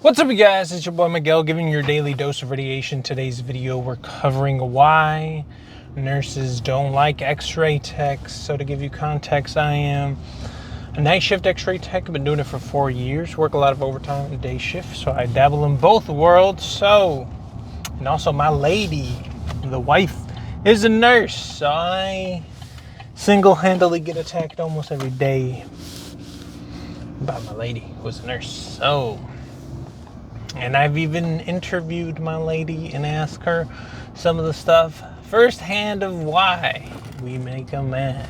What's up, you guys? It's your boy Miguel giving your daily dose of radiation. Today's video, we're covering why nurses don't like X-ray techs. So to give you context, I am a night shift X-ray tech. I've been doing it for 4 years. Work a lot of overtime and day shift, so I dabble in both worlds. And also my lady, the wife, is a nurse. So I single-handedly get attacked almost every day by my lady, who's a nurse. And I've even interviewed my lady and asked her some of the stuff firsthand of why we make them mad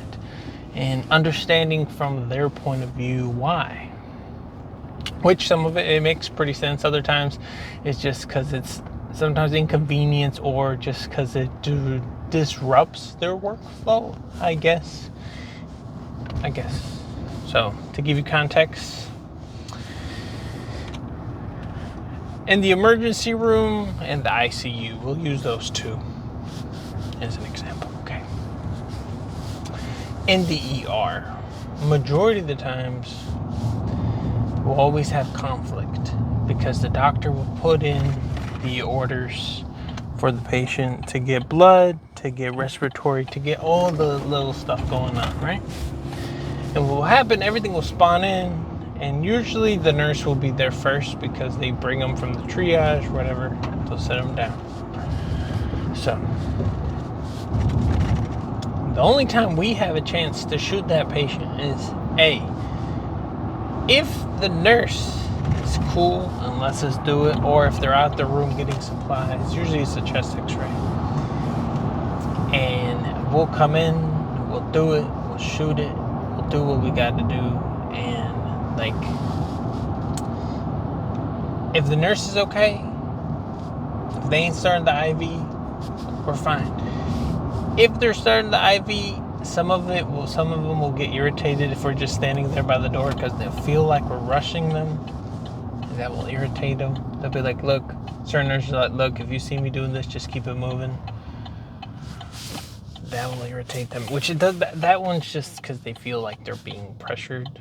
and understanding from their point of view why. Which some of it makes pretty sense. Other times it's just because it's sometimes inconvenience or just because it disrupts their workflow, I guess. So to give you context, in the emergency room and the ICU, we'll use those two as an example, okay? In the ER, majority of the times, we'll always have conflict because the doctor will put in the orders for the patient to get blood, to get respiratory, to get all the little stuff going on, right? And what will happen, everything will spawn in, and usually the nurse will be there first because they bring them from the triage, whatever, they'll set them down. So, the only time we have a chance to shoot that patient is A, if the nurse is cool and lets us do it, or if they're out the room getting supplies, usually it's a chest X-ray. And we'll come in, we'll do it, we'll shoot it, we'll do what we got to do, and like, if the nurse is okay, if they ain't starting the IV, we're fine. If they're starting the IV, some of them will get irritated if we're just standing there by the door because they'll feel like we're rushing them. And that will irritate them. They'll be like, look, certain nurses are like, look, if you see me doing this, just keep it moving. That will irritate them, which it does. That one's just because they feel like they're being pressured.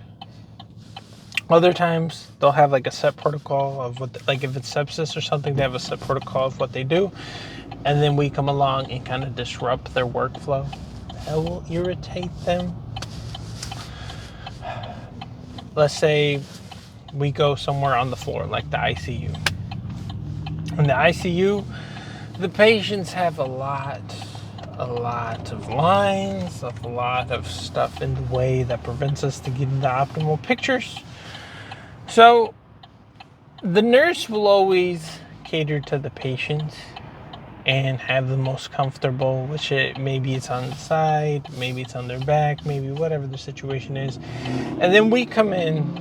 Other times, they'll have like a set protocol of what, like if it's sepsis or something, they have a set protocol of what they do. And then we come along and kind of disrupt their workflow. That will irritate them. Let's say we go somewhere on the floor, like the ICU. In the ICU, the patients have a lot of lines, a lot of stuff in the way that prevents us to get the optimal pictures. So the nurse will always cater to the patient and have the most comfortable, maybe it's on the side, maybe it's on their back, maybe whatever the situation is. And then we come in,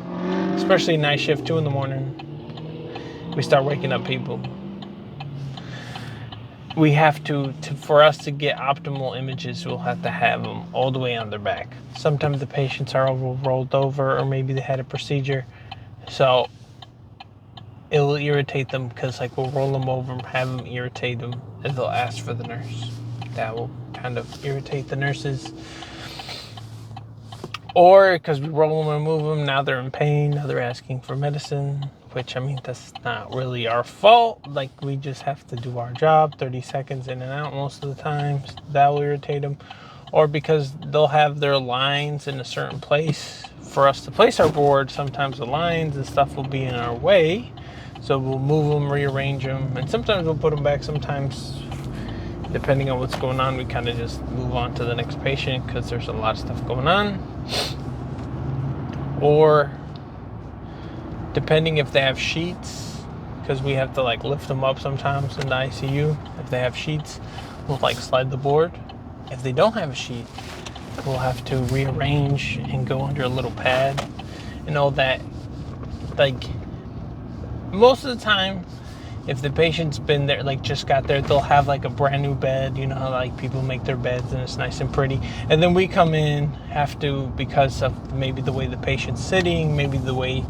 especially night shift, 2 a.m, we start waking up people. We have to for us to get optimal images, we'll have to have them all the way on their back. Sometimes the patients are rolled over, or maybe they had a procedure. So it will irritate them because like we'll roll them over and have them irritate them, and they'll ask for the nurse. That will kind of irritate the nurses. Or because we roll them and move them, now they're in pain, now they're asking for medicine, which, I mean, that's not really our fault. Like, we just have to do our job, 30 seconds in and out most of the time. That will irritate them. Or because they'll have their lines in a certain place for us to place our board. Sometimes the lines and stuff will be in our way. So we'll move them, rearrange them, and sometimes we'll put them back. Sometimes, depending on what's going on, we kind of just move on to the next patient because there's a lot of stuff going on. Or depending if they have sheets, because we have to like lift them up sometimes in the ICU. If they have sheets, we'll like slide the board. If they don't have a sheet, we'll have to rearrange and go under a little pad and all that. Like, most of the time, if the patient's been there, like just got there, they'll have like a brand new bed. You know how like people make their beds and it's nice and pretty. And then we come in, have to, because of maybe the way the patient's sitting, maybe the way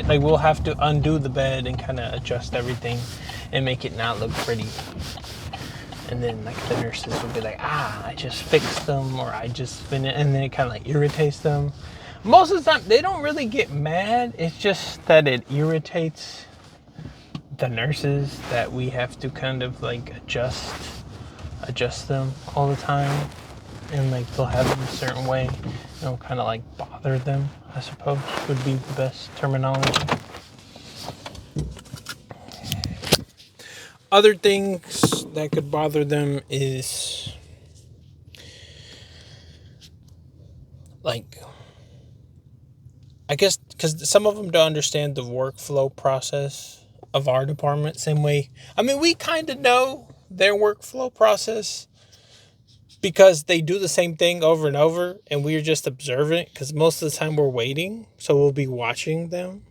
we'll have to undo the bed and kind of adjust everything and make it not look pretty. And then like the nurses will be like, I just fixed them, or I just finished, and then it kind of like irritates them. Most of the time, they don't really get mad. It's just that it irritates the nurses that we have to kind of like adjust them all the time, and like they'll have them a certain way, and it'll kind of like bother them, I suppose would be the best terminology. Other things that could bother them is like, I guess because some of them don't understand the workflow process of our department same way. I mean, we kind of know their workflow process because they do the same thing over and over, and we're just observant because most of the time we're waiting, so we'll be watching them,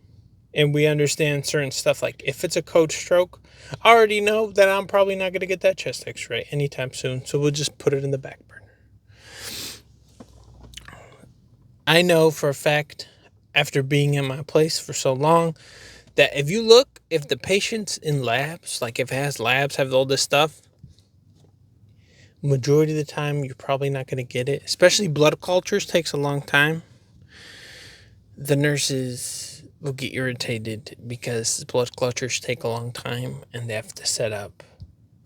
and we understand certain stuff. Like if it's a code stroke, I already know that I'm probably not going to get that chest X-ray anytime soon, so we'll just put it in the back burner. I know for a fact, after being in my place for so long, that if the patient's in labs, like if it has labs, have all this stuff, majority of the time you're probably not going to get it. Especially blood cultures takes a long time. The nurses will get irritated because blood cultures take a long time and they have to set up.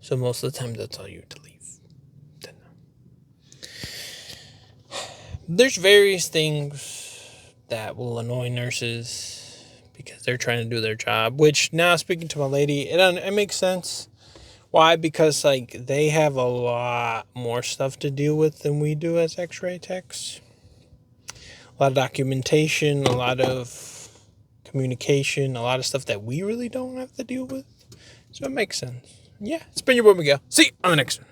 So most of the time they'll tell you to leave. There's various things that will annoy nurses because they're trying to do their job, which now speaking to my lady, it makes sense. Why? Because like they have a lot more stuff to deal with than we do as X-ray techs. A lot of documentation, a lot of communication, a lot of stuff that we really don't have to deal with. So it makes sense. Yeah, it's been your boy Miguel. See you on the next one.